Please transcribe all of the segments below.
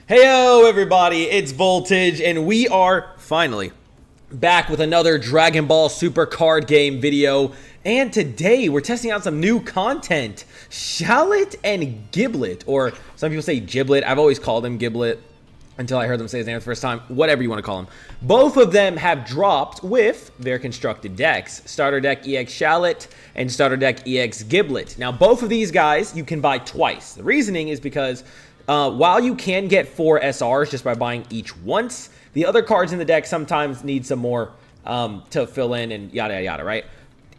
Heyo everybody, it's Voltage, and we are finally back with another Dragon Ball Super card game video. And today we're testing out some new content, Shallot and Giblet, or some people say Giblet. I've always called him Giblet until I heard them say his name the first time. Whatever you want to call him. Both of them have dropped with their constructed decks, Starter Deck EX Shallot and Starter Deck EX Giblet. Now both of these guys you can buy twice. The reasoning is because while you can get 4 SRs just by buying each once, the other cards in the deck sometimes need some more to fill in and yada, yada, yada, right?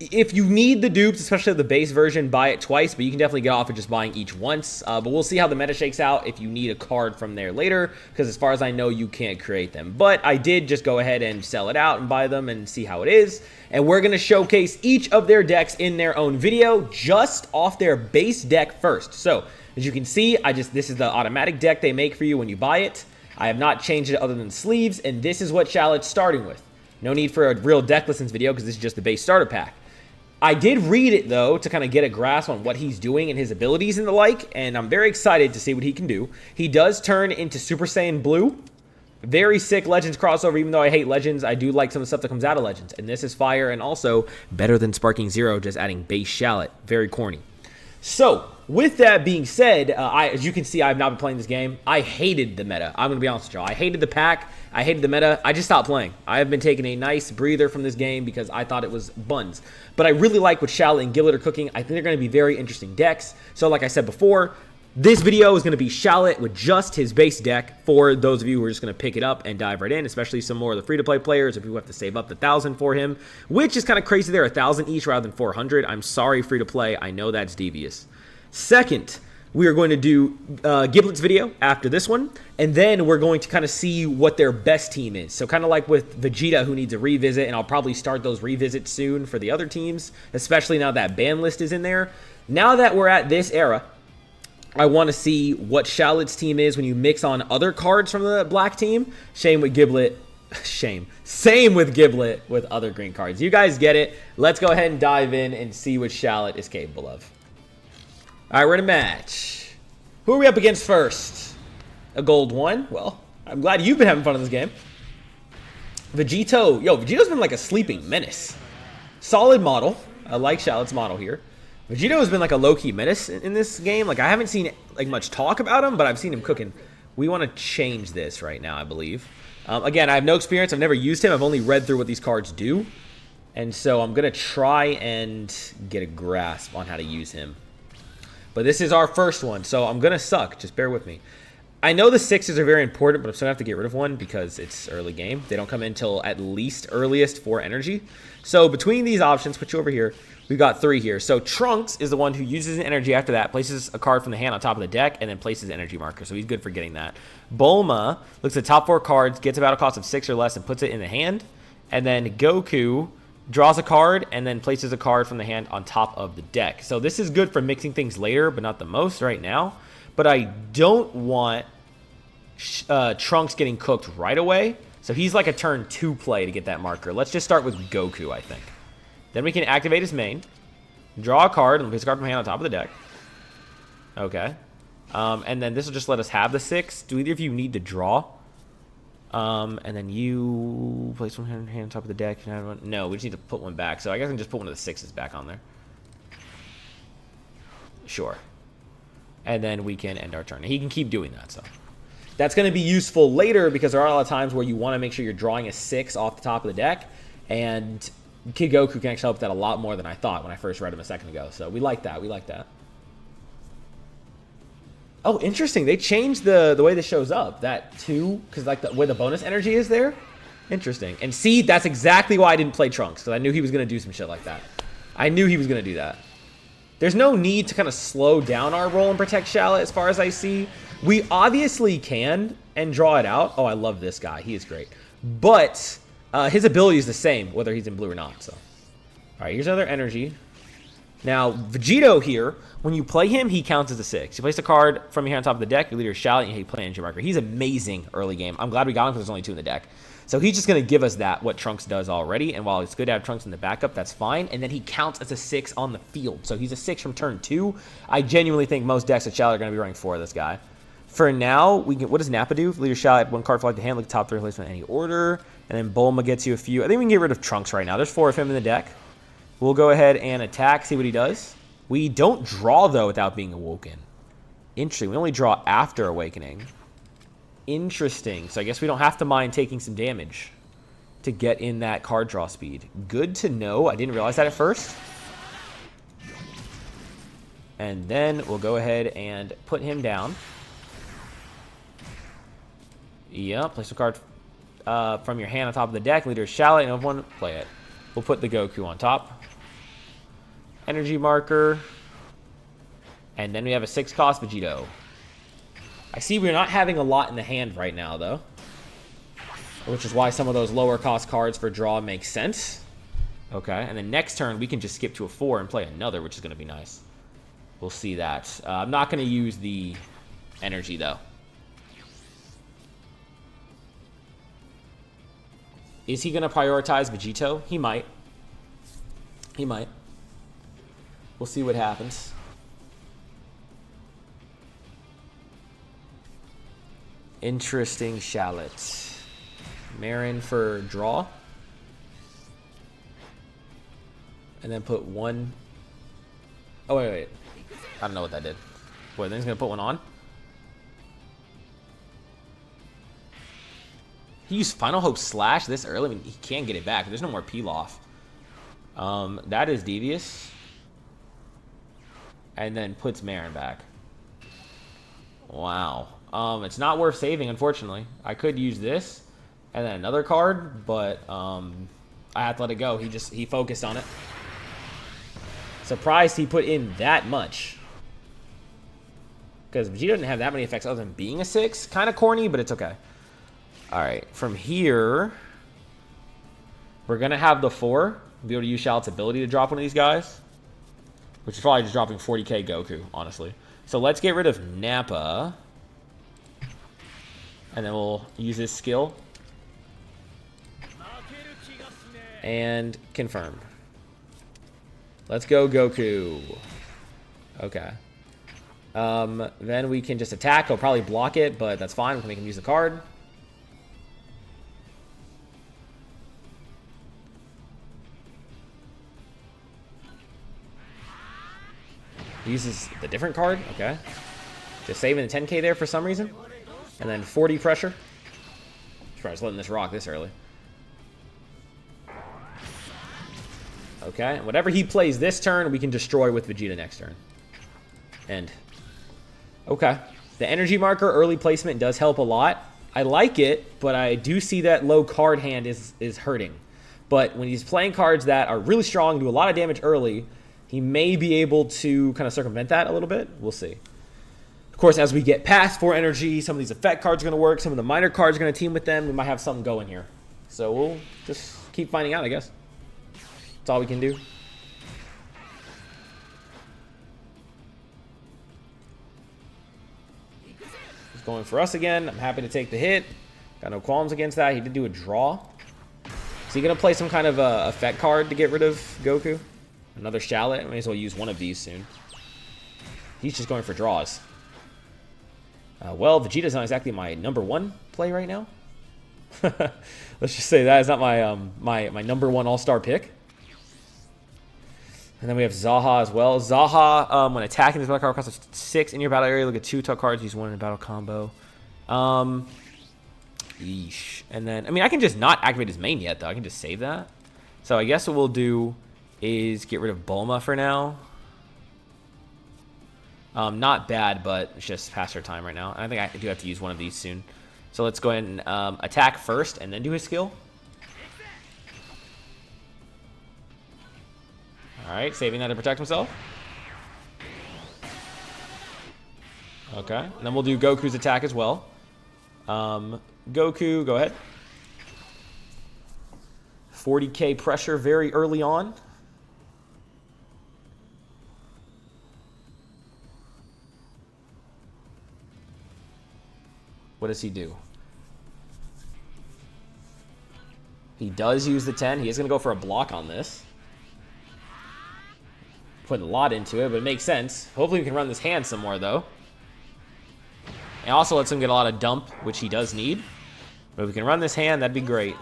If you need the dupes, especially the base version, buy it twice, but you can definitely get off of just buying each once. But we'll see how the meta shakes out if you need a card from there later, because as far as I know, you can't create them. But I did just go ahead and sell it out and buy them and see how it is. And we're going to showcase each of their decks in their own video, just off their base deck first. So as you can see, this is the automatic deck they make for you when you buy it. I have not changed it other than the sleeves, and this is what Shallot's starting with. No need for a real deck listens video because this is just the base starter pack. I did read it, though, to kind of get a grasp on what he's doing and his abilities and the like, and I'm very excited to see what he can do. He does turn into Super Saiyan Blue. Very sick Legends crossover. Even though I hate Legends, I do like some of the stuff that comes out of Legends. And this is fire, and also better than Sparking Zero, just adding base Shallot. Very corny. So, with that being said, as you can see, I've not been playing this game. I hated the meta. I'm going to be honest with y'all. I hated the pack. I hated the meta. I just stopped playing. I have been taking a nice breather from this game because I thought it was buns. But I really like what Shallot and Giblet are cooking. I think they're going to be very interesting decks. So, like I said before, this video is going to be Shallot with just his base deck for those of you who are just going to pick it up and dive right in, especially some more of the free-to-play players or people who have to save up the 1,000 for him, which is kind of crazy. They're 1,000 each rather than 400. I'm sorry, free-to-play. I know that's devious. Second, we are going to do Giblet's video after this one, and then we're going to kind of see what their best team is. So kind of like with Vegito, who needs a revisit, and I'll probably start those revisits soon for the other teams, especially now that ban list is in there. Now that we're at this era, I want to see what Shallot's team is when you mix on other cards from the black team. Same with Giblet with other green cards. You guys get it. Let's go ahead and dive in and see what Shallot is capable of. All right, we're in a match. Who are we up against first? A gold one? Well, I'm glad you've been having fun in this game. Vegito. Yo, Vegito's been like a sleeping menace. Solid model. I like Shallot's model here. Vegito has been like a low-key menace in this game. Like, I haven't seen like much talk about him, but I've seen him cooking. We want to change this right now, I believe. Again, I have no experience. I've never used him. I've only read through what these cards do. And so I'm going to try and get a grasp on how to use him. But this is our first one, so I'm going to suck. Just bear with me. I know the 6s are very important, but I'm still going to have to get rid of one because it's early game. They don't come in until at least earliest 4 energy. So between these options, put you over here, we've got 3 here. So Trunks is the one who uses an energy after that, places a card from the hand on top of the deck, and then places an energy marker. So he's good for getting that. Bulma looks at the top 4 cards, gets a battle cost of 6 or less, and puts it in the hand. And then Goku draws a card, and then places a card from the hand on top of the deck. So this is good for mixing things later, but not the most right now. But I don't want Trunks getting cooked right away. So he's like a turn 2 play to get that marker. Let's just start with Goku, I think. Then we can activate his main, draw a card, and place a card from hand on top of the deck. Okay. And then this will just let us have the 6. Do either of you need to draw? And then you place one hand on top of the deck. No, we just need to put one back. So I guess I can just put one of the 6s back on there. Sure. And then we can end our turn. He can keep doing that, so. That's going to be useful later because there are a lot of times where you want to make sure you're drawing a 6 off the top of the deck. And Kid Goku can actually help with that a lot more than I thought when I first read him a second ago. So we like that. We like that. Oh, interesting. They changed the way this shows up. That 2, because like the way the bonus energy is there. Interesting. And see, that's exactly why I didn't play Trunks, because I knew he was going to do some shit like that. I knew he was going to do that. There's no need to kind of slow down our roll and protect Shallot as far as I see. We obviously can and draw it out. Oh, I love this guy. He is great. But his ability is the same, whether he's in blue or not. So, all right, here's another energy. Now, Vegito here, when you play him, he counts as a 6. You place a card from here on top of the deck, you lead your Shallot, and you play energy marker. He's amazing early game. I'm glad we got him because there's only 2 in the deck. So he's just going to give us that, what Trunks does already. And while it's good to have Trunks in the backup, that's fine. And then he counts as a 6 on the field. So he's a 6 from turn 2. I genuinely think most decks at Shallot are going to be running 4 of this guy. For now, we can. What does Nappa do? Leader Shallot, add 1 card for like the hand, look top 3 replacement in any order. And then Bulma gets you a few. I think we can get rid of Trunks right now. There's 4 of him in the deck. We'll go ahead and attack, see what he does. We don't draw, though, without being awoken. Interesting. We only draw after awakening. Interesting. So I guess we don't have to mind taking some damage to get in that card draw speed. Good to know. I didn't realize that at first. And then we'll go ahead and put him down. Yep, place a card from your hand on top of the deck. Leader Shallot, and one play it. We'll put the Goku on top. Energy marker. And then we have a 6-cost Vegito. I see we're not having a lot in the hand right now, though. Which is why some of those lower cost cards for draw make sense. Okay, and then next turn we can just skip to a 4 and play another, which is going to be nice. We'll see that. I'm not going to use the energy, though. Is he going to prioritize Vegito? He might. He might. We'll see what happens. Interesting Shallot. Marin for draw. And then put 1. Oh, wait. I don't know what that did. Wait, then he's going to put 1 on? He used Final Hope Slash this early. I mean, he can't get it back. There's no more peel-off. That is devious. And then puts Marin back. Wow. It's not worth saving, unfortunately. I could use this and then another card, but I have to let it go. He focused on it. Surprised he put in that much. Because Vegeta doesn't have that many effects other than being a 6. Kind of corny, but it's okay. Alright, from here, we're going to have the 4. Be able to use Shallot's ability to drop one of these guys. Which is probably just dropping 40k Goku, honestly. So let's get rid of Nappa. And then we'll use his skill. And confirm. Let's go, Goku. Okay. Then we can just attack. He'll probably block it, but that's fine. We can make him use the card. He uses the different card. Okay. Just saving the 10k there for some reason. And then 40 pressure. Try just letting this rock this early. Okay, and whatever he plays this turn, we can destroy with Vegeta next turn. End. Okay. The energy marker early placement does help a lot. I like it, but I do see that low card hand is hurting. But when he's playing cards that are really strong, do a lot of damage early, he may be able to kind of circumvent that a little bit. We'll see. Of course, as we get past 4 energy, some of these effect cards are going to work. Some of the minor cards are going to team with them. We might have something going here. So we'll just keep finding out, I guess. That's all we can do. He's going for us again. I'm happy to take the hit. Got no qualms against that. He did do a draw. Is he going to play some kind of effect card to get rid of Goku? Another Shallot? I may as well use one of these soon. He's just going for draws. Well, Vegeta's not exactly my #1 play right now. Let's just say that is not my my #1 all-star pick. And then we have Zaha as well. Zaha, when attacking this battle card, costs 6 in your battle area. Look at 2 tuck cards. Use 1 in a battle combo. Yeesh. And then, I mean, I can just not activate his main yet, though. I can just save that. So I guess what we'll do is get rid of Bulma for now. Not bad, but it's just past our time right now. And I think I do have to use one of these soon. So let's go ahead and attack first and then do his skill. Alright, saving that to protect himself. Okay, and then we'll do Goku's attack as well. Goku, go ahead. 40k pressure very early on. What does he do? He does use the 10. He is going to go for a block on this. Putting a lot into it, but it makes sense. Hopefully we can run this hand some more, though. It also lets him get a lot of dump, which he does need. But if we can run this hand, that'd be great.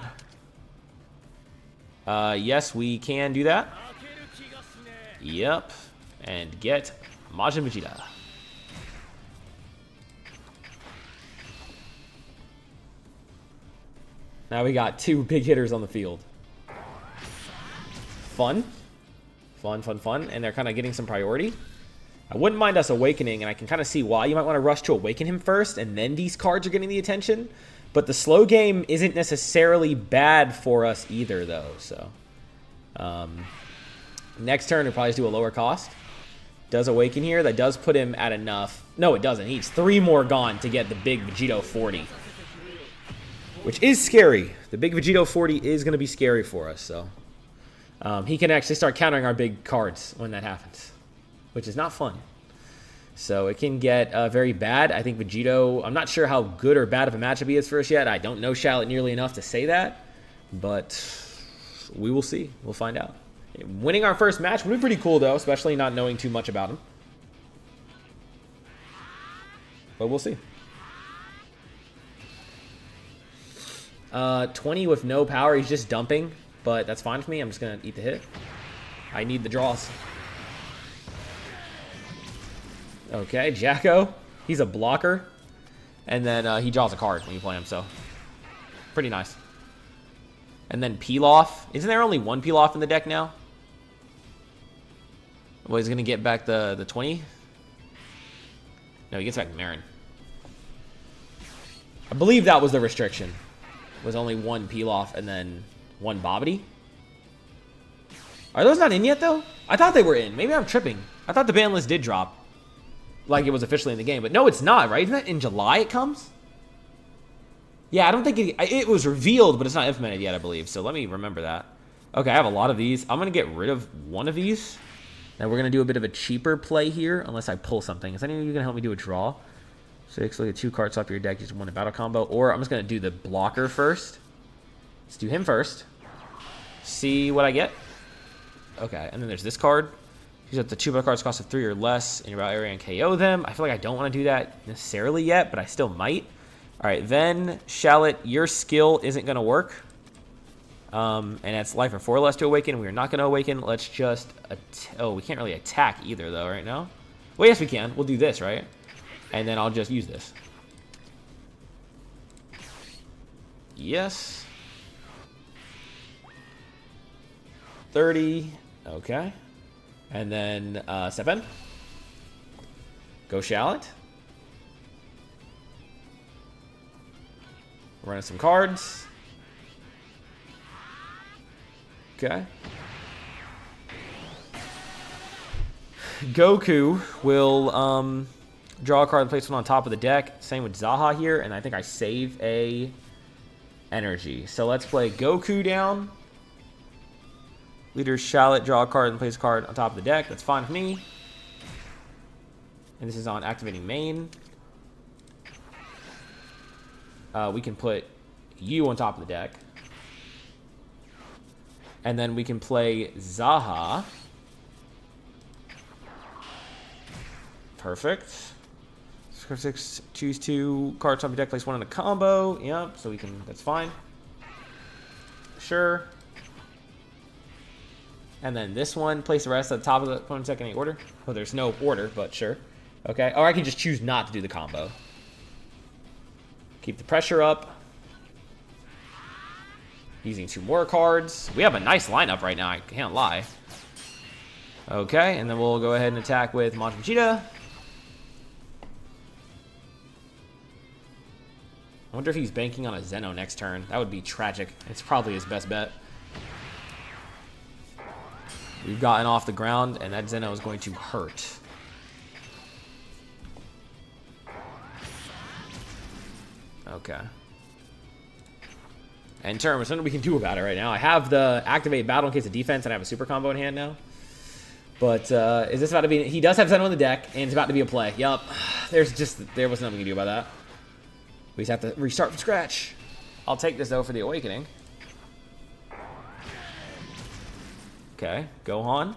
Yes, we can do that. Yep. And get Majin Vegeta. Now we got 2 big hitters on the field. Fun. Fun, fun, fun. And they're kind of getting some priority. I wouldn't mind us awakening, and I can kind of see why you might want to rush to awaken him first, and then these cards are getting the attention. But the slow game isn't necessarily bad for us either, though. So, next turn, we'll probably just do a lower cost. Does awaken here. That does put him at enough. No, it doesn't. He needs 3 more gone to get the big Vegito 40. Which is scary. The big Vegito 40 is going to be scary for us, so. He can actually start countering our big cards when that happens, which is not fun. So it can get very bad. I think Vegito, I'm not sure how good or bad of a matchup he is for us yet. I don't know Shallot nearly enough to say that, but we will see. We'll find out. Winning our first match would be pretty cool, though, especially not knowing too much about him. But we'll see. 20 with no power. He's just dumping, but that's fine for me. I'm just going to eat the hit. I need the draws. Okay, Jacko. He's a blocker. And then he draws a card when you play him, so pretty nice. And then Peel-Off. Isn't there only 1 Peel-Off in the deck now? Well, he's going to get back the 20? No, he gets back Marin. I believe that was the restriction. Was only 1 Peel-Off and then 1 Bobbity. Are those not in yet, though? I thought they were in. Maybe I'm tripping. I thought the ban list did drop. Like it was officially in the game. But no, it's not, right? Isn't that in July it comes? Yeah, I don't think it was revealed, but it's not implemented yet, I believe. So let me remember that. Okay, I have a lot of these. I'm going to get rid of 1 of these. Now we're going to do a bit of a cheaper play here, unless I pull something. Is anyone going to help me do a draw? 6, look at 2 cards off your deck, just 1 in battle combo. Or I'm just going to do the blocker first. Let's do him first. See what I get. Okay, and then there's this card. Use up the 2 battle cards cost of 3 or less in your battle area and KO them. I feel like I don't want to do that necessarily yet, but I still might. All right, then, Shallot, your skill isn't going to work. And it's life or 4 or less to awaken. We are not going to awaken. Let's just... oh, we can't really attack either, though, right now. Well, yes, we can. We'll do this, right? And then I'll just use this. Yes. 30. Okay. And then 7. Go Shallot. Running some cards. Okay. Goku will draw a card and place one on top of the deck. Same with Zaha here, and I think I save a energy. So let's play Goku down. Leader Shallot, draw a card and place a card on top of the deck. That's fine with me. And this is on activating main. We can put you on top of the deck. And then we can play Zaha. Perfect. Score 6, choose 2 cards on the deck, place 1 in a combo. Yep, so we can, that's fine. Sure. And then this one, place the rest at the top of the opponent's deck in any order. Well, there's no order, but sure. Okay, or I can just choose not to do the combo. Keep the pressure up. Using 2 more cards. We have a nice lineup right now, I can't lie. Okay, and then we'll go ahead and attack with Majin Vegeta. I wonder if he's banking on a Zeno next turn. That would be tragic. It's probably his best bet. We've gotten off the ground, and that Zeno is going to hurt. Okay. In terms, there's nothing we can do about it right now. I have the activate battle in case of defense, and I have a super combo in hand now. But is this about to be... He does have Zeno on the deck, and it's about to be a play. Yup. There was nothing we can do about that. We just have to restart from scratch. I'll take this, though, for the awakening. Okay, Gohan.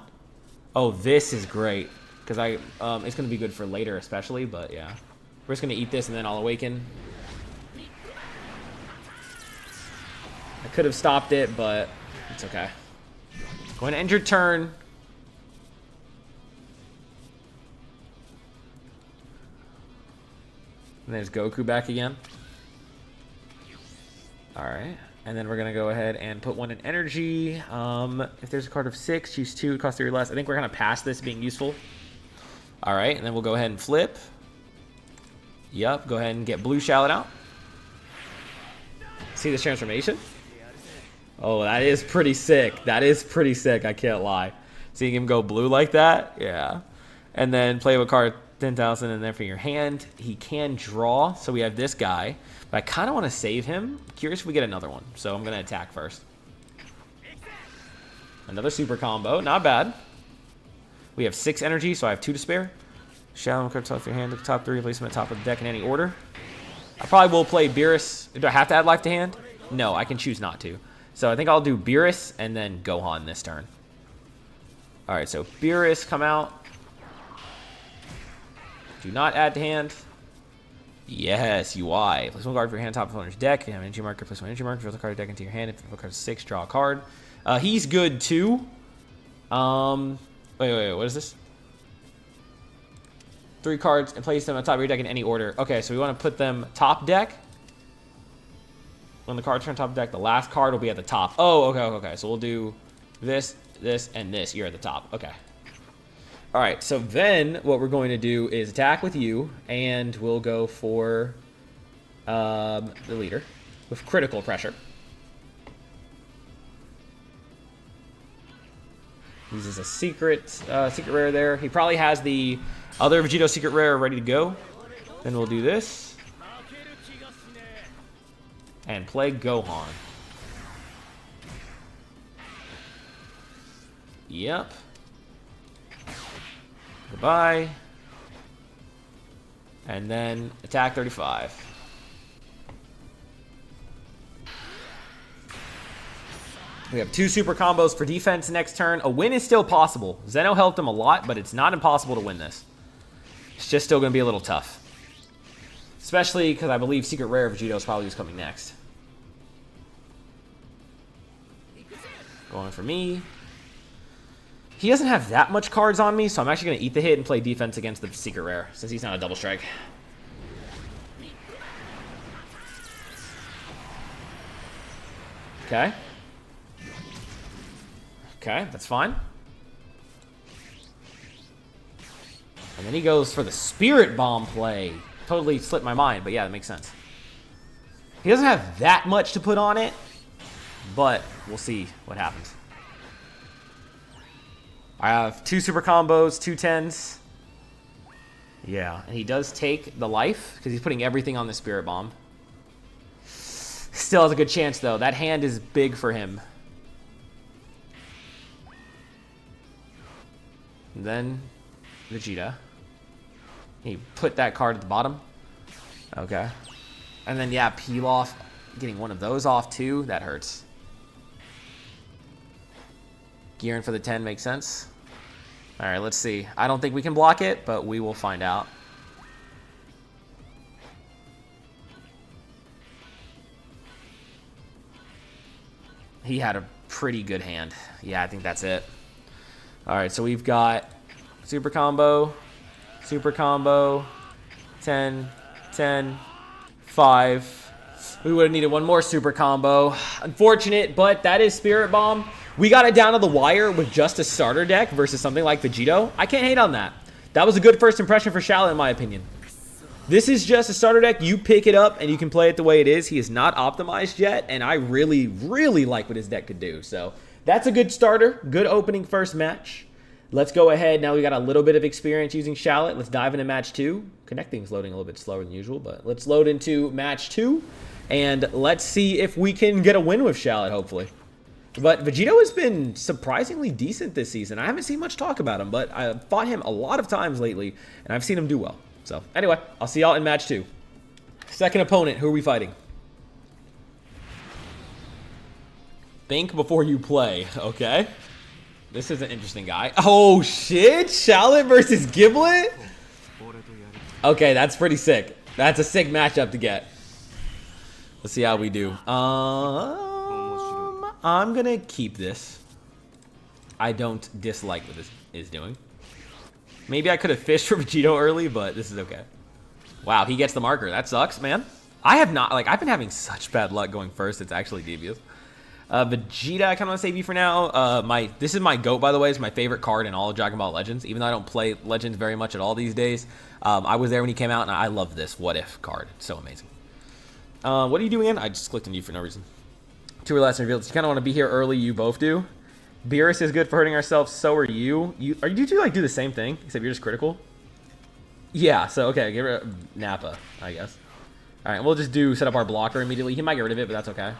Oh, this is great. Because it's going to be good for later, especially, but yeah. We're just going to eat this and then I'll awaken. I could have stopped it, but it's okay. Go ahead and end your turn. And there's Goku back again. Alright. And then we're going to go ahead and put 1 in energy. If there's a card of 6, choose 2. It costs 3 or less. I think we're going to pass this being useful. Alright. And then we'll go ahead and flip. Yep. Go ahead and get blue Shallot out. See this transformation? Oh, that is pretty sick. That is pretty sick. I can't lie. Seeing him go blue like that? Yeah. And then play with card 10,000 and then for your hand. He can draw. So we have this guy. But I kind of want to save him. Curious if we get another one. So I'm going to attack first. Another super combo. Not bad. We have 6 energy, so I have 2 to spare. Shallot card top of your hand. Look at top 3. Place them at top of the deck in any order. I probably will play Beerus. Do I have to add life to hand? No, I can choose not to. So I think I'll do Beerus and then Gohan this turn. Alright, so Beerus come out. Do not add to hand. Yes, UI. Place 1 card for your hand, top of opponent's deck. If you have an energy marker, place 1 energy marker. Fill the card deck into your hand. If the card is 6, draw a card. He's good too. Wait, what is this? 3 cards and place them on top of your deck in any order. Okay, so we want to put them top deck. When the cards are on top of the deck, the last card will be at the top. Oh, okay. So we'll do this, this, and this. You're at the top. Okay. All right, so then what we're going to do is attack with you, and we'll go for the leader with critical pressure. Uses a secret rare there. He probably has the other Vegito secret rare ready to go. Then we'll do this. And play Gohan. Yep. Goodbye. And then attack 35. We have 2 super combos for defense next turn. A win is still possible. Zeno helped him a lot, but it's not impossible to win this. It's just still going to be a little tough. Especially because I believe Secret Rare Vegito is probably who's coming next. Going for me. He doesn't have that much cards on me, so I'm actually going to eat the hit and play defense against the Secret Rare, since he's not a double strike. Okay. Okay, that's fine. And then he goes for the Spirit Bomb play. Totally slipped my mind, but yeah, that makes sense. He doesn't have that much to put on it, but we'll see what happens. I have 2 super combos, 2 10s. Yeah, and he does take the life because he's putting everything on the Spirit Bomb. Still has a good chance, though. That hand is big for him. And then Vegeta. He put that card at the bottom. Okay. And then, yeah, peel off. Getting one of those off, too. That hurts. Gearing for the 10 makes sense. All right, let's see. I don't think we can block it, but we will find out. He had a pretty good hand. Yeah, I think that's it. All right, so we've got super combo, 10, 10, 5. We would have needed one more super combo. Unfortunate, but that is Spirit Bomb. We got it down to the wire with just a starter deck versus something like Vegito. I can't hate on that. That was a good first impression for Shallot, in my opinion. This is just a starter deck. You pick it up and you can play it the way it is. He is not optimized yet, and I really, really like what his deck could do. So that's a good starter. Good opening first match. Let's go ahead. Now we got a little bit of experience using Shallot. Let's dive into match 2. Connecting's loading a little bit slower than usual, but let's load into match 2. And let's see if we can get a win with Shallot, hopefully. But Vegito has been surprisingly decent this season. I haven't seen much talk about him, but I've fought him a lot of times lately, and I've seen him do well. So, anyway, I'll see y'all in match 2. Second opponent, who are we fighting? Think before you play, okay? This is an interesting guy. Oh, shit! Shallot versus Giblet? Okay, that's pretty sick. That's a sick matchup to get. Let's see how we do. I'm gonna keep this. I don't dislike what this is doing. Maybe I could have fished for Vegito early, but this is okay. Wow, he gets the marker. That sucks, man. I have not, like, I've been having such bad luck going first. It's actually devious. Vegeta, I kind of want to save you for now. This is my GOAT, by the way. It's my favorite card in all of Dragon Ball Legends. Even though I don't play Legends very much at all these days. I was there when he came out, and I love this What If card. It's so amazing. What are you doing in? I just clicked on you for no reason. 2 or less revealed. You kind of want to be here early. You both do. Beerus is good for hurting ourselves. So are you. You two like do the same thing, except you're just critical? Yeah, so okay, get rid of Nappa, I guess. Alright, we'll just set up our blocker immediately. He might get rid of it, but that's okay.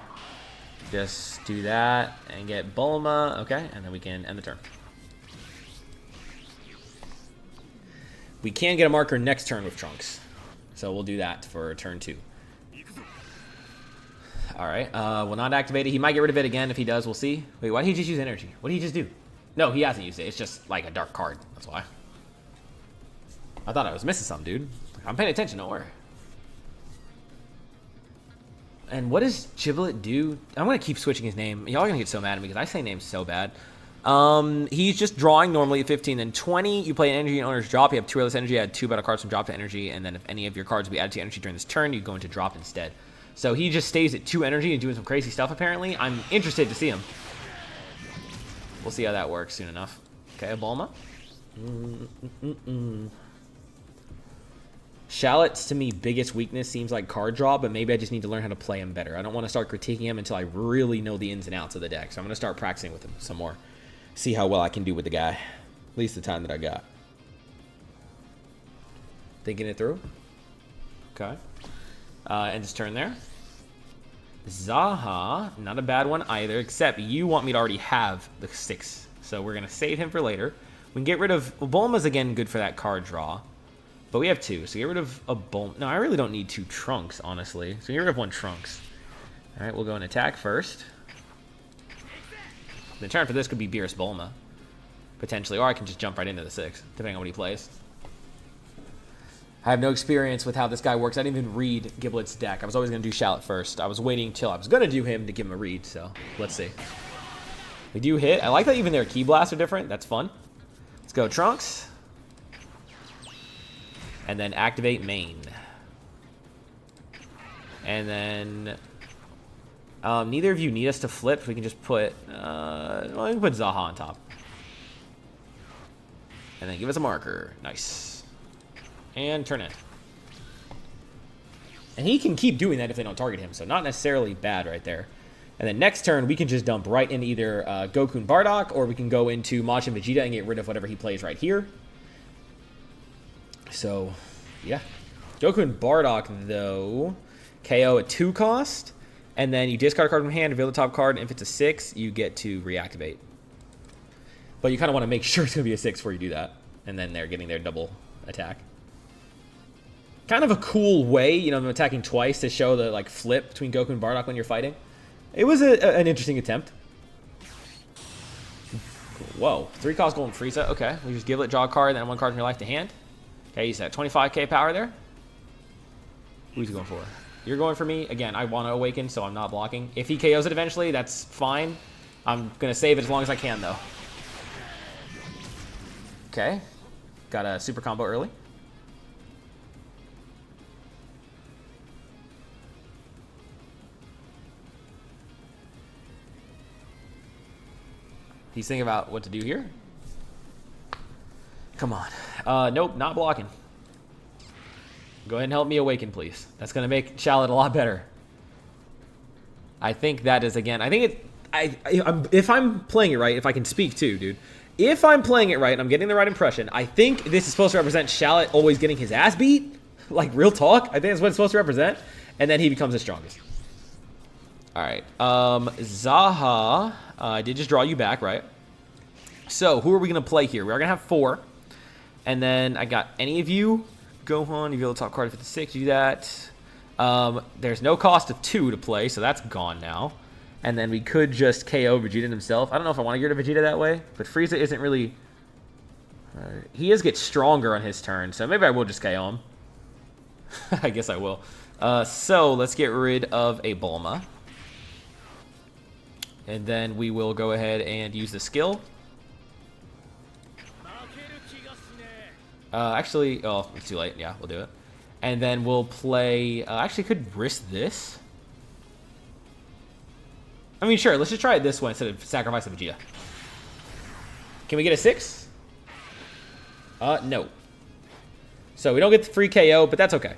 Just do that and get Bulma. Okay, and then we can end the turn. We can get a marker next turn with Trunks. So we'll do that for turn 2. Alright, will not activate it. He might get rid of it again. If he does, we'll see. Wait, why did he just use energy? What did he just do? No, he hasn't used it. It's just like a dark card. That's why. I thought I was missing something, dude. I'm paying attention, don't worry. And what does Giblet do? I'm going to keep switching his name. Y'all are going to get so mad at me because I say names so bad. He's just drawing normally at 15 and 20. You play an energy in owner's drop. You have 2 of this energy. Add 2 battle cards from drop to energy. And then if any of your cards will be added to energy during this turn, you go into drop instead. So he just stays at 2 energy and doing some crazy stuff apparently. I'm interested to see him. We'll see how that works soon enough. Okay, Bulma. Shallot's, to me, biggest weakness seems like card draw, but maybe I just need to learn how to play him better. I don't want to start critiquing him until I really know the ins and outs of the deck. So I'm going to start practicing with him some more. See how well I can do with the guy. At least the time that I got. Thinking it through. Okay. End his turn there. Zaha, not a bad one either, except you want me to already have the 6. So we're going to save him for later. We can get rid of... Well, Bulma's, again, good for that card draw. But we have 2, so get rid of a Bulma. No, I really don't need 2 Trunks, honestly. So get rid of 1 Trunks. All right, we'll go and attack first. The turn for this could be Beerus Bulma, potentially. Or I can just jump right into the 6, depending on what he plays. I have no experience with how this guy works. I didn't even read Giblet's deck. I was always going to do Shallot first. I was waiting till I was going to do him to give him a read, so let's see. We do hit. I like that even their key blasts are different. That's fun. Let's go Trunks. And then activate main. And then neither of you need us to flip. We can just put well, we can put Zaha on top. And then give us a marker. Nice. And turn it. And he can keep doing that if they don't target him, so not necessarily bad right there. And then next turn, we can just dump right into either Goku and Bardock, or we can go into Majin Vegeta and get rid of whatever he plays right here. So, yeah. Goku and Bardock, though, KO at 2 cost. And then you discard a card from hand, reveal the top card, and if it's a 6, you get to reactivate. But you kind of want to make sure it's going to be a 6 before you do that. And then they're getting their double attack. Kind of a cool way, you know, them attacking twice to show the, like, flip between Goku and Bardock when you're fighting. It was an interesting attempt. Whoa. 3 cost Golden Frieza. Okay. We just Giblet, draw a card, then 1 card from your life to hand. Okay, he's at 25k power there. Who's he going for? You're going for me. Again, I want to awaken, so I'm not blocking. If he KOs it eventually, that's fine. I'm going to save it as long as I can, though. Okay. Got a super combo early. He's thinking about what to do here. Come on. Nope, not blocking. Go ahead and help me awaken, please. That's going to make Shallot a lot better. I think that is, again, I think if I'm playing it right, if I can speak too, dude. If I'm playing it right and I'm getting the right impression, I think this is supposed to represent Shallot always getting his ass beat. Like, real talk. I think that's what it's supposed to represent. And then he becomes the strongest. All right. Zaha, I did just draw you back, right? So, who are we going to play here? We are going to have 4. And then I got any of you. Gohan, you reveal the top card if it's a 6, you do that. There's no cost of 2 to play, so that's gone now. And then we could just KO Vegeta himself. I don't know if I want to get rid of Vegeta that way, but Frieza isn't really... he does get stronger on his turn, so maybe I will just KO him. I guess I will. So let's get rid of a Bulma. And then we will go ahead and use the skill. Actually, oh, it's too late. Yeah, we'll do it. And then we'll play... actually, could risk this. I mean, sure. Let's just try it this way instead of sacrificing Vegeta. Can we get a 6? No. So we don't get the free KO, but that's okay.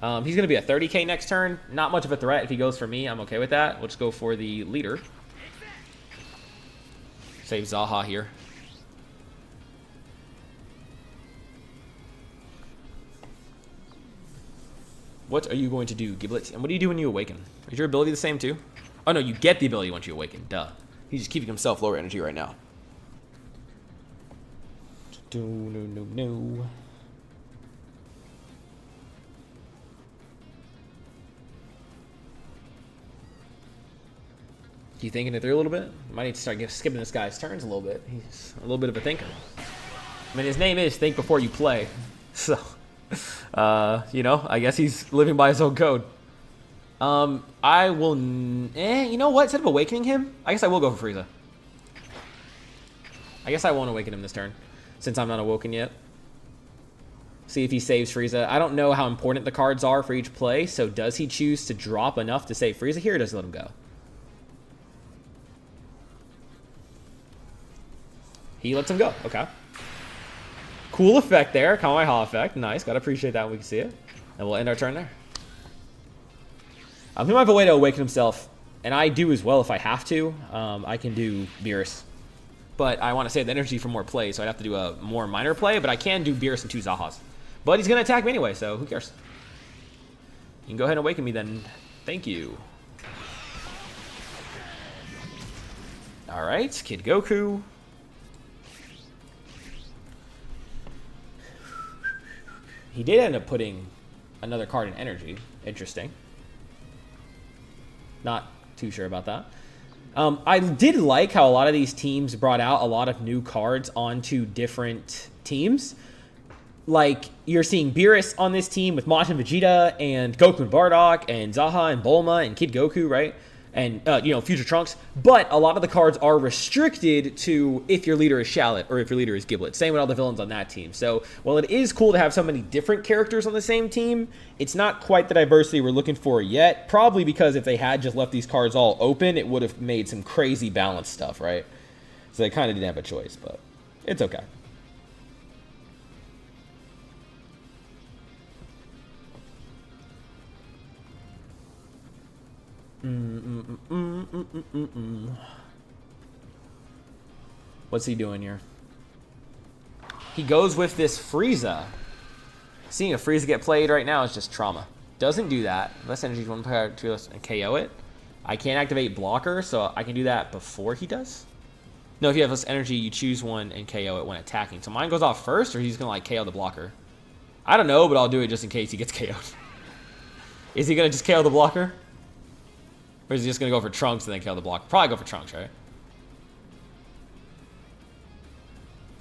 He's going to be a 30k next turn. Not much of a threat if he goes for me. I'm okay with that. We'll just go for the leader. Save Zaha here. What are you going to do, Giblet? And what do you do when you awaken? Is your ability the same too? Oh no, you get the ability once you awaken. Duh. He's just keeping himself lower energy right now. No. You thinking it through a little bit? Might need to start skipping this guy's turns a little bit. He's a little bit of a thinker. I mean, his name is Think Before You Play. So, you know, I guess he's living by his own code. I will... you know what? Instead of awakening him, I guess I will go for Frieza. I guess I won't awaken him this turn, since I'm not awoken yet. See if he saves Frieza. I don't know how important the cards are for each play, so does he choose to drop enough to save Frieza here, or does he let him go? He lets him go. Okay. Cool effect there. Kamehameha effect. Nice. Gotta appreciate that when we can see it. And we'll end our turn there. He might have a way to awaken himself. And I do as well if I have to. I can do Beerus. But I want to save the energy for more plays, so I'd have to do a more minor play. But I can do Beerus and 2 Zahas. But he's going to attack me anyway, so who cares? You can go ahead and awaken me then. Thank you. Alright. Kid Goku. He did end up putting another card in energy. Interesting. Not too sure about that. I did like how a lot of these teams brought out a lot of new cards onto different teams. Like, you're seeing Beerus on this team with Majin Vegeta and Goku and Bardock and Zaha and Bulma and Kid Goku, right? And, you know, Future Trunks. But a lot of the cards are restricted to if your leader is Shallot or if your leader is Giblet. Same with all the villains on that team. So, while it is cool to have so many different characters on the same team, it's not quite the diversity we're looking for yet. Probably because if they had just left these cards all open, it would have made some crazy balanced stuff, right? So they kind of didn't have a choice, but it's okay. What's he doing here? He goes with this Frieza. Seeing a Frieza get played right now is just trauma. Doesn't do that. Less energy, 1 power, 2 less, and KO it. I can't activate blocker, so I can do that before he does. No, if you have less energy, you choose one and KO it when attacking. So mine goes off first, or he's gonna like KO the blocker. I don't know, but I'll do it just in case he gets KO'd. Is he gonna just KO the blocker? Or is he just going to go for Trunks and then kill the block? Probably go for Trunks, right?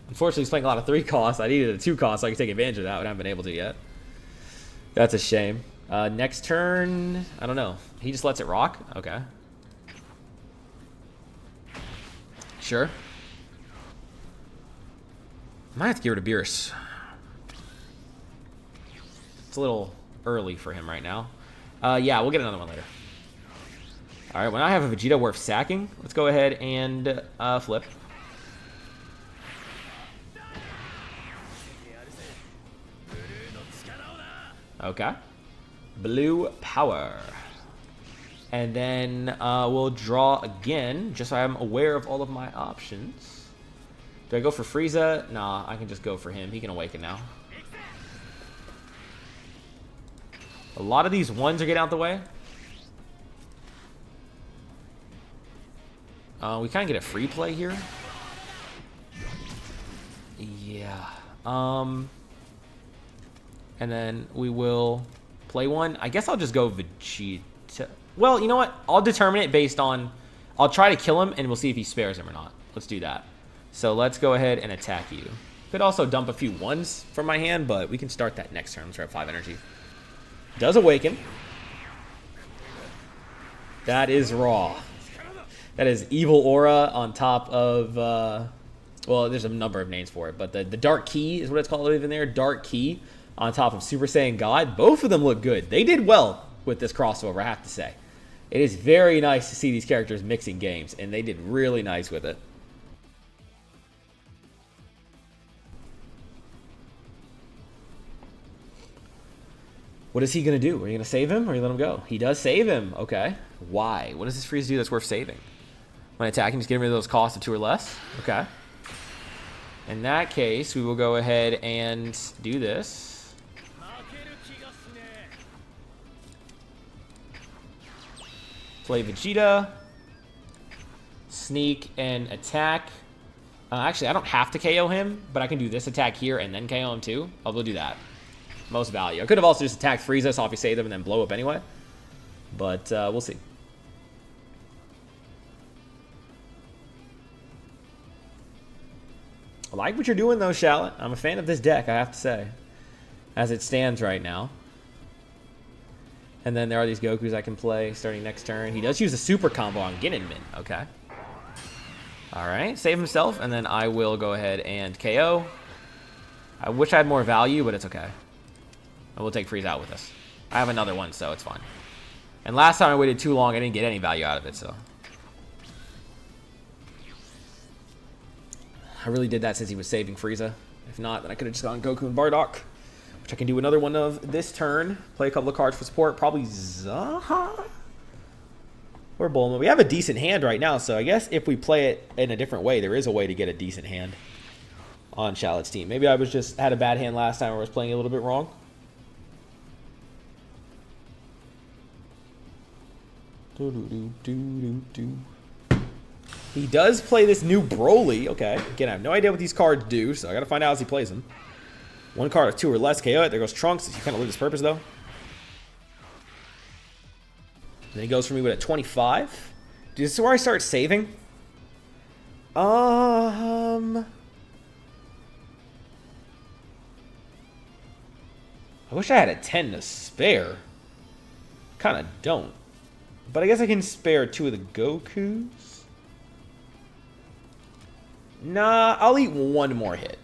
Unfortunately, he's playing a lot of 3 costs. I needed a 2 cost so I could take advantage of that, but I haven't been able to yet. That's a shame. Next turn, I don't know. He just lets it rock? Okay. Sure. Might have to get rid of Beerus. It's a little early for him right now. Yeah, we'll get another one later. Alright, when I have a Vegeta worth sacking, let's go ahead and flip. Okay. Blue power. And then we'll draw again, just so I'm aware of all of my options. Do I go for Frieza? Nah, I can just go for him. He can awaken now. A lot of these ones are getting out the way. We kind of get a free play here. Yeah. And then we will play one. I guess I'll just go Vegeta. Well, you know what? I'll determine it based on... I'll try to kill him, and we'll see if he spares him or not. Let's do that. So let's go ahead and attack you. Could also dump a few ones from my hand, but we can start that next turn. Let's try 5 energy. Does awaken. That is raw. That is evil aura on top of, well, there's a number of names for it, but the dark key is what it's called even there. Dark key on top of Super Saiyan God. Both of them look good. They did well with this crossover, I have to say. It is very nice to see these characters mixing games, and they did really nice with it. What is he going to do? Are you going to save him or are you let him go? He does save him. Okay. Why? What does this Frieza do that's worth saving? When attacking, just getting rid of those costs of 2 or less? Okay. In that case, we will go ahead and do this. Play Vegeta. Sneak and attack. Actually, I don't have to KO him, but I can do this attack here and then KO him too. I'll do that. Most value. I could have also just attacked Frieza, so obviously save them and then blow up anyway. But we'll see. I like what you're doing though, Shallot. I'm a fan of this deck, I have to say. As it stands right now. And then there are these Gokus I can play starting next turn. He does use a super combo on Ginenmin. Okay. Alright, save himself, and then I will go ahead and KO. I wish I had more value, but it's okay. And we'll take Freeze out with us. I have another one, so it's fine. And last time I waited too long, I didn't get any value out of it, so. I really did that since he was saving Frieza. If not, then I could have just gone Goku and Bardock, which I can do another one of this turn. Play a couple of cards for support. Probably Zaha or Bulma. We have a decent hand right now, so I guess if we play it in a different way, there is a way to get a decent hand on Shallot's team. Maybe I was just had a bad hand last time or was playing a little bit wrong. He does play this new Broly. Okay. Again, I have no idea what these cards do, so I gotta find out as he plays them. One card of 2 or less KO it. There goes Trunks. He kind of loses his purpose, though. Then he goes for me with a 25. Dude, this is where I start saving. I wish I had a 10 to spare. Kind of don't. But I guess I can spare 2 of the Gokus. Nah, I'll eat 1 more hit.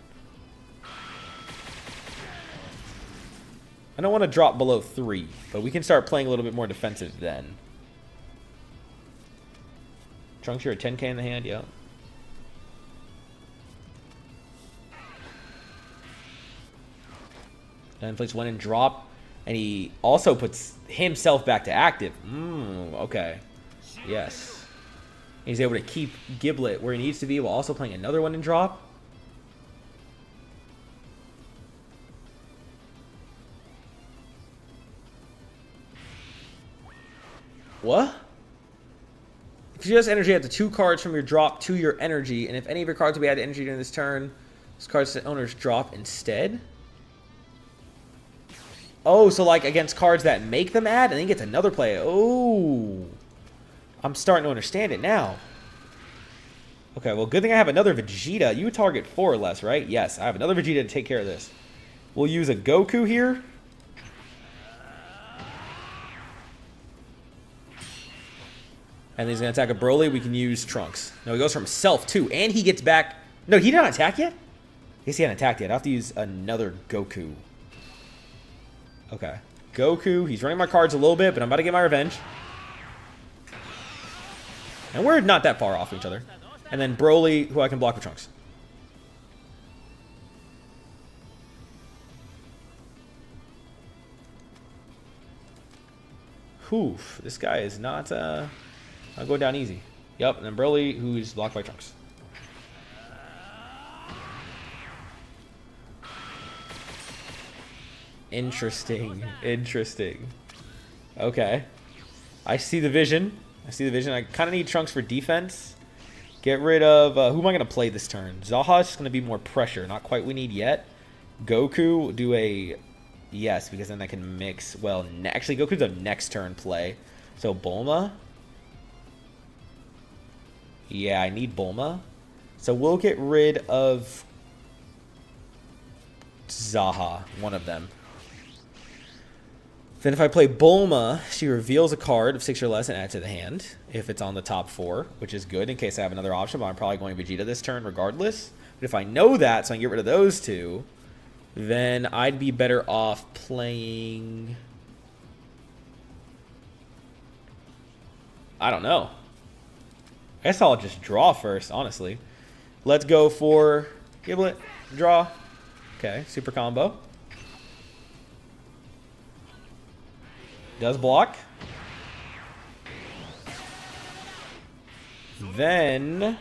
I don't want to drop below 3, but we can start playing a little bit more defensive then. Trunks, you're a 10k in the hand, yeah. Then plays 1 and drop, and he also puts himself back to active. Okay. Yes. He's able to keep Giblet where he needs to be while also playing another 1 and drop. What? If you just energy, add the 2 cards from your drop to your energy, and if any of your cards will be added to energy during this turn, those cards to owner's drop instead. Oh, so like against cards that make them add, and then gets another play. Oh, I'm starting to understand it now. Okay, well, good thing I have another Vegeta. You would target 4 or less, right? Yes, I have another Vegeta to take care of this. We'll use a Goku here. And he's going to attack a Broly. We can use Trunks. No, he goes for himself, too. And he gets back. No, he didn't attack yet? I guess he hadn't attacked yet. I have to use another Goku. Okay. Goku. He's running my cards a little bit, but I'm about to get my revenge. And we're not that far off each other. And then Broly, who I can block with Trunks. Oof. This guy is not... I'll go down easy. Yep, and then Broly, who's blocked by Trunks. Interesting. Interesting. Okay. I see the vision. I see the vision. I kind of need Trunks for defense. Get rid of... who am I going to play this turn? Zaha's just going to be more pressure. Not quite what we need yet. Goku, do a... Yes, because then I can mix... Well, actually, Goku's a next turn play. So, Bulma... Yeah, I need Bulma. So we'll get rid of Zaha, one of them. Then if I play Bulma, she reveals a card of 6 or less and adds to the hand if it's on the top 4, which is good in case I have another option, but I'm probably going Vegeta this turn regardless. But if I know that, so I can get rid of those two, then I'd be better off playing... I don't know. I guess I'll just draw first, honestly. Let's go for Giblet, draw. Okay, super combo. Does block. Then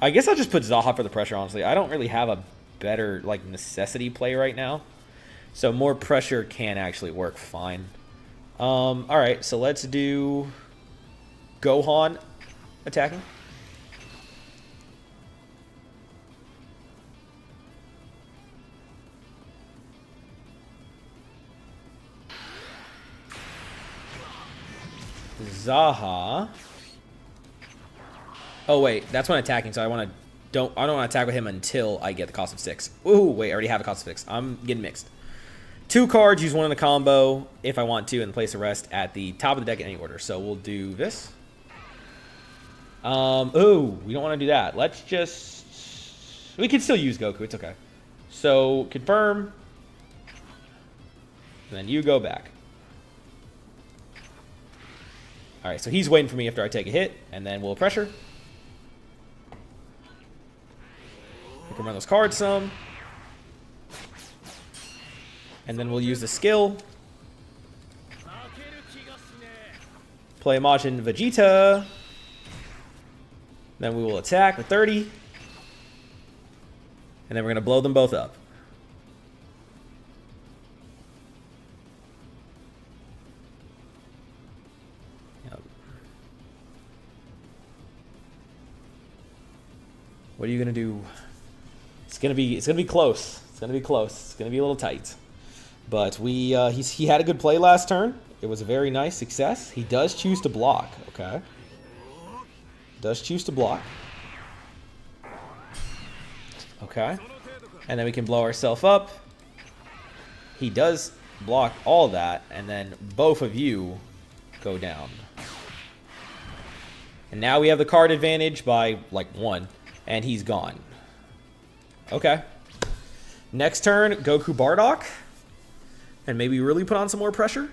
I guess I'll just put Zaha for the pressure, honestly. I don't really have a better like necessity play right now. So more pressure can actually work fine. Alright, so let's do Gohan attacking. Zaha. Oh wait, that's when attacking, so I don't want to attack with him until I get the cost of 6. Ooh, wait, I already have a cost of 6. I'm getting mixed. 2 cards, use one in the combo if I want to, and place the rest at the top of the deck in any order. So we'll do this. Ooh, we don't want to do that. Let's just... We can still use Goku, it's okay. So, confirm. And then you go back. Alright, so he's waiting for me after I take a hit, and then we'll pressure. We can run those cards some. And then we'll use the skill. Play Majin Vegeta. Then we will attack with 30. And then we're going to blow them both up. Yep. What are you going to do? It's going to be close. It's going to be close. It's going to be a little tight. But he had a good play last turn. It was a very nice success. He does choose to block. Okay. Does choose to block. Okay. And then we can blow ourselves up. He does block all that. And then both of you go down. And now we have the card advantage by like 1. And he's gone. Okay. Next turn, Goku Bardock. And maybe really put on some more pressure.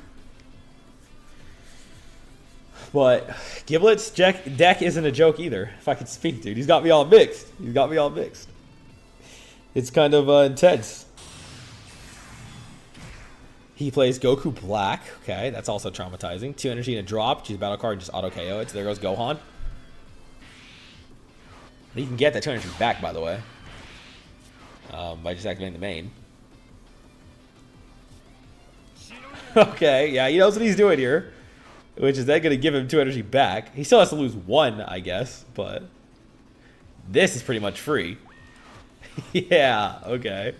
But Giblet's deck isn't a joke either, if I could speak, dude. He's got me all mixed. He's got me all mixed. It's kind of intense. He plays Goku Black. Okay, that's also traumatizing. 2 energy and a drop. Choose a battle card and just auto KO it. So there goes Gohan. You can get that 2 energy back, by the way. By just activating the main. Okay, yeah, he knows what he's doing here. Which is then going to give him 2 energy back. He still has to lose 1, I guess. But this is pretty much free. Yeah, okay.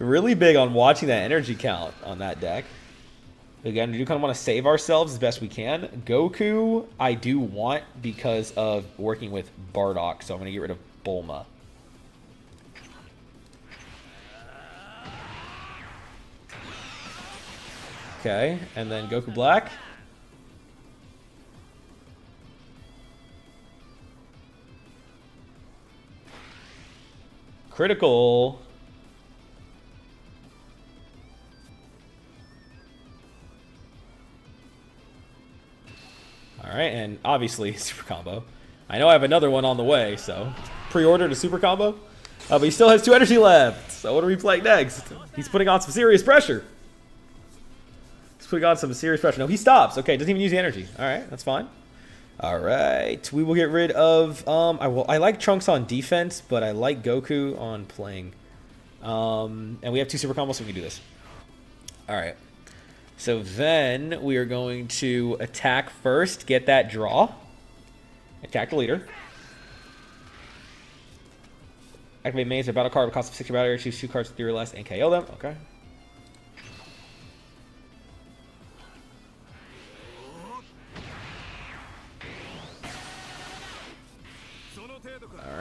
Really big on watching that energy count on that deck. Again, we do kind of want to save ourselves as best we can. Goku, I do want because of working with Bardock. So I'm going to get rid of Bulma. Okay, and then Goku Black. Critical. Alright, and obviously super combo. I know I have another one on the way, so pre-ordered a super combo. But he still has 2 energy left. So what are we playing next? He's putting on some serious pressure. Putting on some serious pressure. No, he stops. Okay, doesn't even use the energy. All right, that's fine. All right, we will get rid of. I like Trunks on defense, but I like Goku on playing. And we have 2 super combos, so we can do this. All right. So then we are going to attack first, get that draw. Attack the leader. Activate mains or battle card with cost of 6 or battle. Choose 2 cards with 3 or less and KO them. Okay.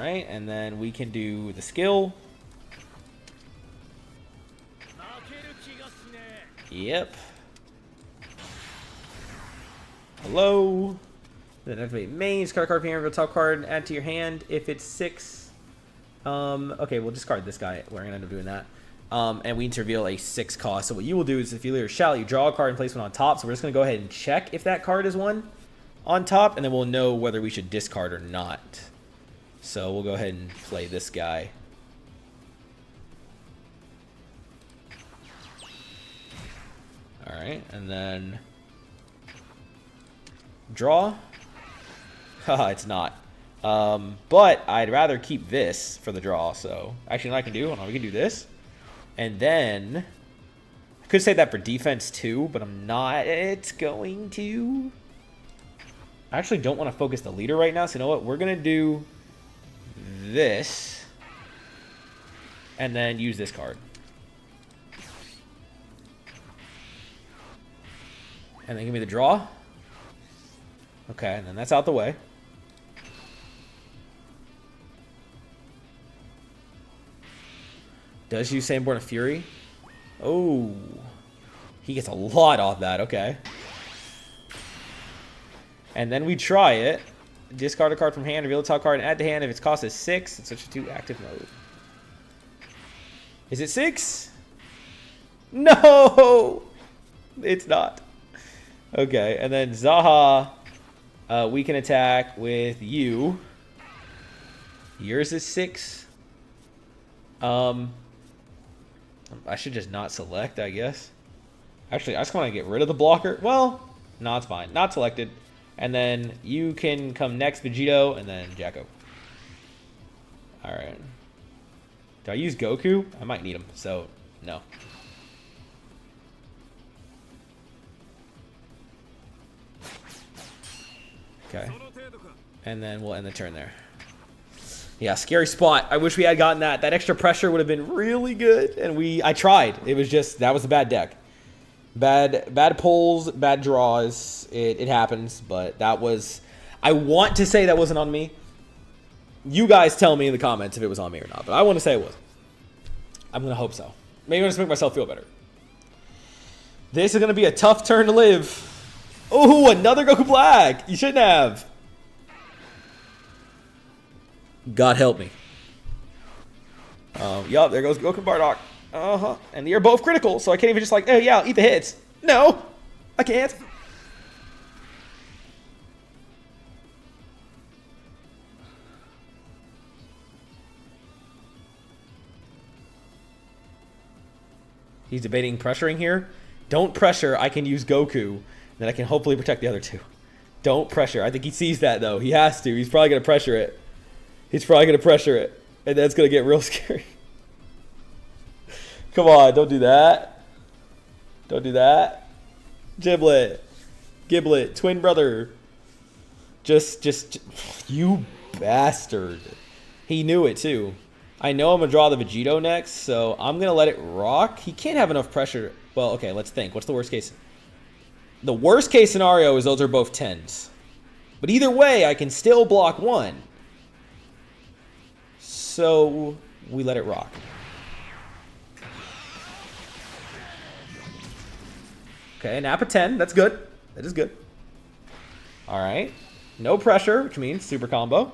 Alright, and then we can do the skill. Yep. Hello. Then activate main. Discard a card from your hand, reveal top card, add to your hand if it's 6. Okay, we'll discard this guy. We're gonna end up doing that. And we need to reveal a 6 cost. So what you will do is if you leave a Shallot, you draw a card and place one on top. So we're just gonna go ahead and check if that card is one on top, and then we'll know whether we should discard or not. So we'll go ahead and play this guy. Alright, and then draw. Haha, it's not. But I'd rather keep this for the draw, so actually what I can do, hold on, we can do this. And then I could say that for defense too, but I'm not going to. I actually don't want to focus the leader right now, so you know what? We're gonna do this and then use this card. And then give me the draw. Okay, and then that's out the way. Does use Sandborn of Fury? Oh. He gets a lot off that, okay. And then we try it. Discard a card from hand, reveal the top card, and add to hand if its cost is 6. It's such a 2 active mode. Is it 6? No! It's not. Okay, and then Zaha, we can attack with you. Yours is 6. I should just not select, I guess. Actually, I just want to get rid of the blocker. Well, no, it's fine. Not selected. And then you can come next, Vegito, and then Jacko. Alright. Do I use Goku? I might need him, so no. Okay. And then we'll end the turn there. Yeah, scary spot. I wish we had gotten that. That extra pressure would have been really good. And I tried. It was just, that was a bad deck. Bad pulls, bad draws. It happens, but that was, I want to say that wasn't on me. You guys tell me in the comments if it was on me or not, but I want to say it was. I'm going to hope so. Maybe I'll just make myself feel better. This is going to be a tough turn to live. Oh, another Goku Black. You shouldn't have. God help me. Yup, there goes Goku Bardock. And you're both critical, so I can't even just like, hey, yeah, I'll eat the hits. No, I can't. He's debating pressuring here. Don't pressure. I can use Goku. Then I can hopefully protect the other two. Don't pressure. I think he sees that, though. He has to. He's probably going to pressure it. He's probably going to pressure it. And that's going to get real scary. Come on. Don't do that. Don't do that. Giblet. Giblet. Twin brother. Just. You bastard. He knew it, too. I know I'm going to draw the Vegito next, so I'm going to let it rock. He can't have enough pressure. Well, okay, let's think. What's the worst case? The worst case scenario is those are both 10s. But either way, I can still block one. So we let it rock. Okay, nap a 10. That's good. That is good. All right. No pressure, which means super combo.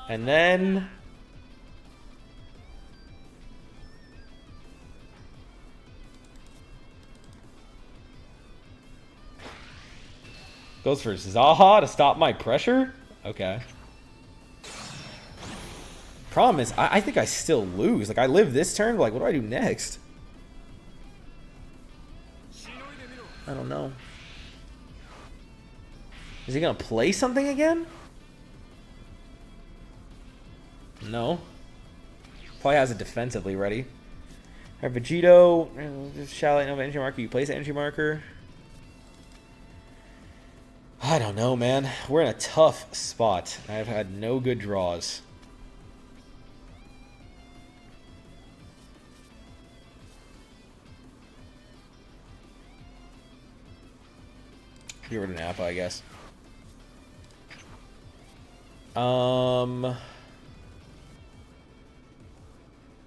And then goes for Zaha to stop my pressure. Okay. Problem is, I think I still lose. Like, I live this turn, but like, what do I do next? I don't know. Is he gonna play something again? No. Probably has it defensively ready. Alright, Vegito. Shallot, no energy marker. You place the energy marker. I don't know, man. We're in a tough spot. I've had no good draws. Get rid of Nappa, I guess.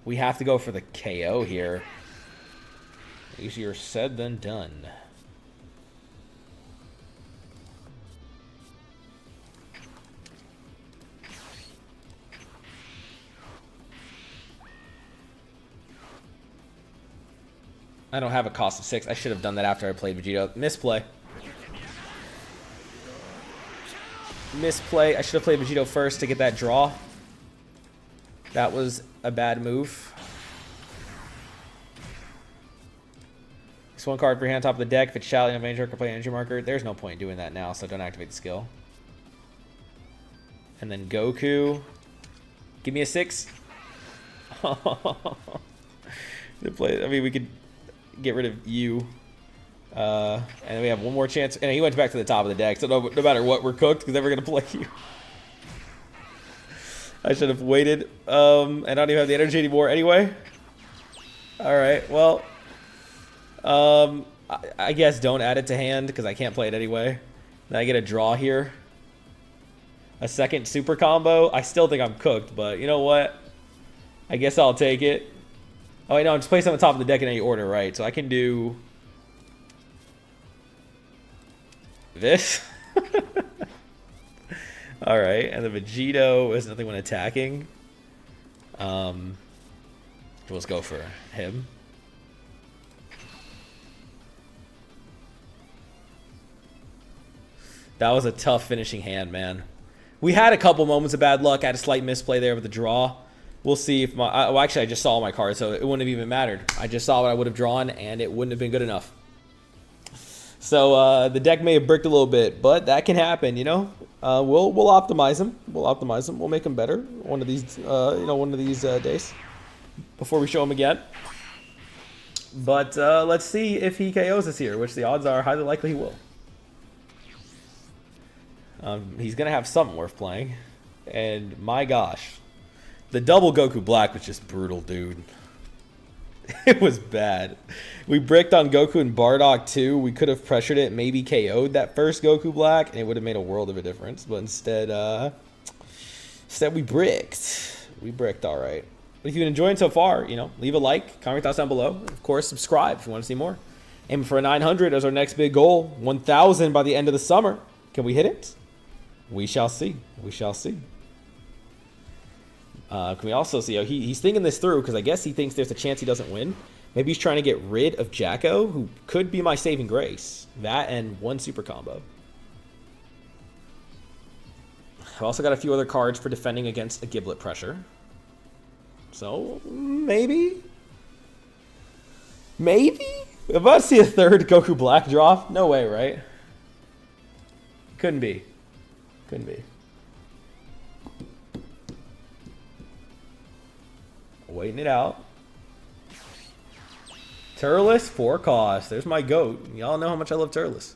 We have to go for the KO here. Easier said than done. I don't have a cost of 6. I should have done that after I played Vegito. Misplay. Misplay. I should have played Vegito first to get that draw. That was a bad move. It's one card for hand top of the deck. If it's Shallot and Avenger, can play energy marker. There's no point in doing that now, so don't activate the skill. And then Goku. Give me a 6. I mean, we could get rid of you. And we have one more chance. And he went back to the top of the deck, so no matter what, we're cooked because then we're going to play you. I should have waited. I don't even have the energy anymore anyway. Alright, well. I guess don't add it to hand because I can't play it anyway. Then I get a draw here. A second super combo. I still think I'm cooked, but you know what? I guess I'll take it. Oh, wait, no, I'm just placing on the top of the deck in any order, right? So I can do this. Alright, and the Vegito is nothing when attacking. Let's go for him. That was a tough finishing hand, man. We had a couple moments of bad luck. I had a slight misplay there with the draw. We'll see if my... well, actually, I just saw my card, so it wouldn't have even mattered. I just saw what I would have drawn, and it wouldn't have been good enough. So, the deck may have bricked a little bit, but that can happen, you know? We'll optimize him. We'll optimize him. We'll make him better one of these, one of these days before we show him again. But let's see if he KOs us here, which the odds are highly likely he will. He's going to have something worth playing. And my gosh. The double Goku Black was just brutal, dude. It was bad. We bricked on Goku and Bardock too. We could have pressured it, maybe KO'd that first Goku Black, and it would have made a world of a difference. But instead we bricked. We bricked all right. But if you've been enjoying so far, you know, leave a like, comment your thoughts down below. Of course, subscribe if you want to see more. Aiming for a 900 as our next big goal. 1,000 by the end of the summer. Can we hit it? We shall see. We shall see. Can we also see, he's thinking this through because I guess he thinks there's a chance he doesn't win. Maybe he's trying to get rid of Jacko, who could be my saving grace. That and one super combo. I've also got a few other cards for defending against a Giblet pressure. So, maybe? Maybe? I'm about to see a third Goku Black drop? No way, right? Couldn't be. Couldn't be. Waiting it out. Turles, 4 cost. There's my goat. Y'all know how much I love Turles.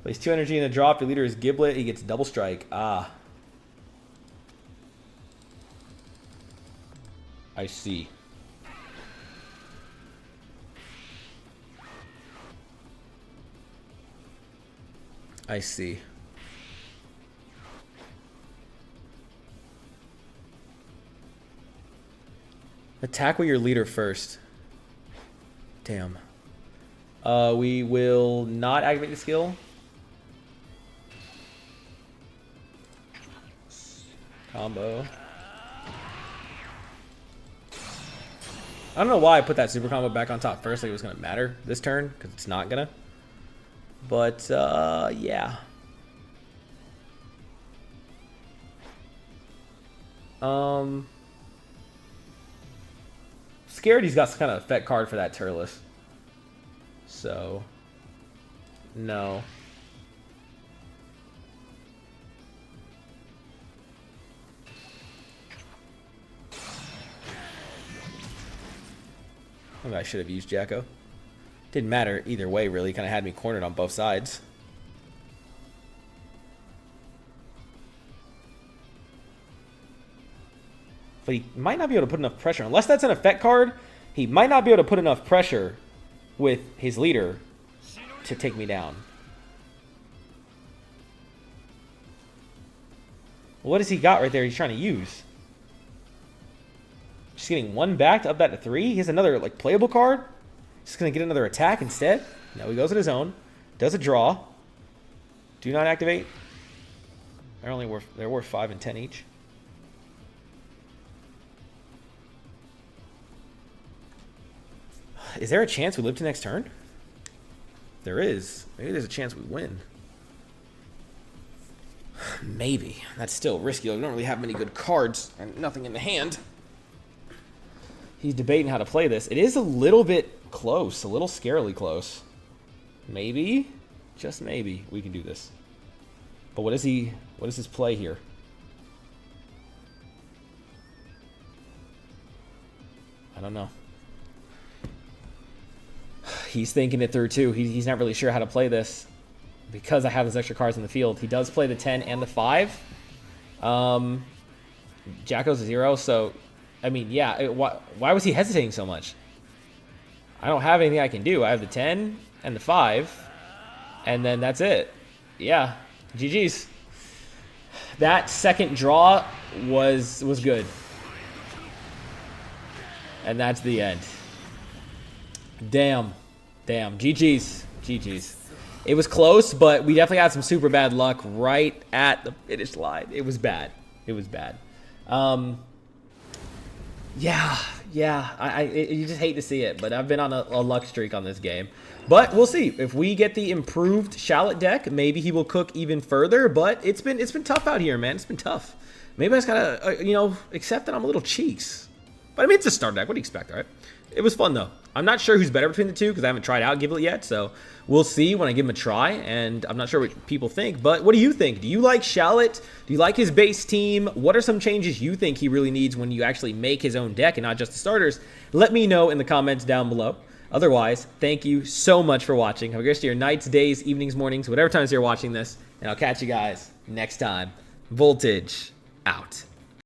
Place 2 energy in a drop. Your leader is Giblet. He gets double strike. Ah. I see. I see. Attack with your leader first. Damn. We will not activate the skill. Combo. I don't know why I put that super combo back on top first. Like it was going to matter this turn, because it's not going to. But, yeah. Scared he's got some kind of effect card for that Turles. So, no. Maybe I should have used Jacko. Didn't matter either way, really. Kind of had me cornered on both sides. But he might not be able to put enough pressure. Unless that's an effect card, he might not be able to put enough pressure with his leader to take me down. What has he got right there he's trying to use? Just getting 1 back to up that to 3. He has another, like, playable card. Just going to get another attack instead. No, he goes on his own. Does a draw. Do not activate. They're worth 5 and 10 each. Is there a chance we live to next turn? There is. Maybe there's a chance we win. Maybe. That's still risky. We don't really have many good cards and nothing in the hand. He's debating how to play this. It is a little bit close. A little scarily close. Maybe, just maybe, we can do this. But what is his play here? I don't know. He's thinking it through too. He's not really sure how to play this because I have those extra cards in the field. He does play the 10 and the 5. Jacko's a 0, so I mean, yeah. Why was he hesitating so much? I don't have anything I can do. I have the 10 and the 5, and then that's it. Yeah, GG's. That second draw was good, and that's the end. Damn, GG's. It was close, but we definitely had some super bad luck right at the finish line. It was bad. Yeah. You just hate to see it, but I've been on a luck streak on this game. But we'll see. If we get the improved Shallot deck, maybe he will cook even further. But it's been tough out here, man. It's been tough. Maybe I just gotta, accept that I'm a little cheeks. But I mean, it's a starter deck. What do you expect, all right? It was fun, though. I'm not sure who's better between the two because I haven't tried out Giblet yet. So we'll see when I give him a try. And I'm not sure what people think. But what do you think? Do you like Shallot? Do you like his base team? What are some changes you think he really needs when you actually make his own deck and not just the starters? Let me know in the comments down below. Otherwise, thank you so much for watching. Have a great rest of your nights, days, evenings, mornings, whatever times you're watching this. And I'll catch you guys next time. Voltage out.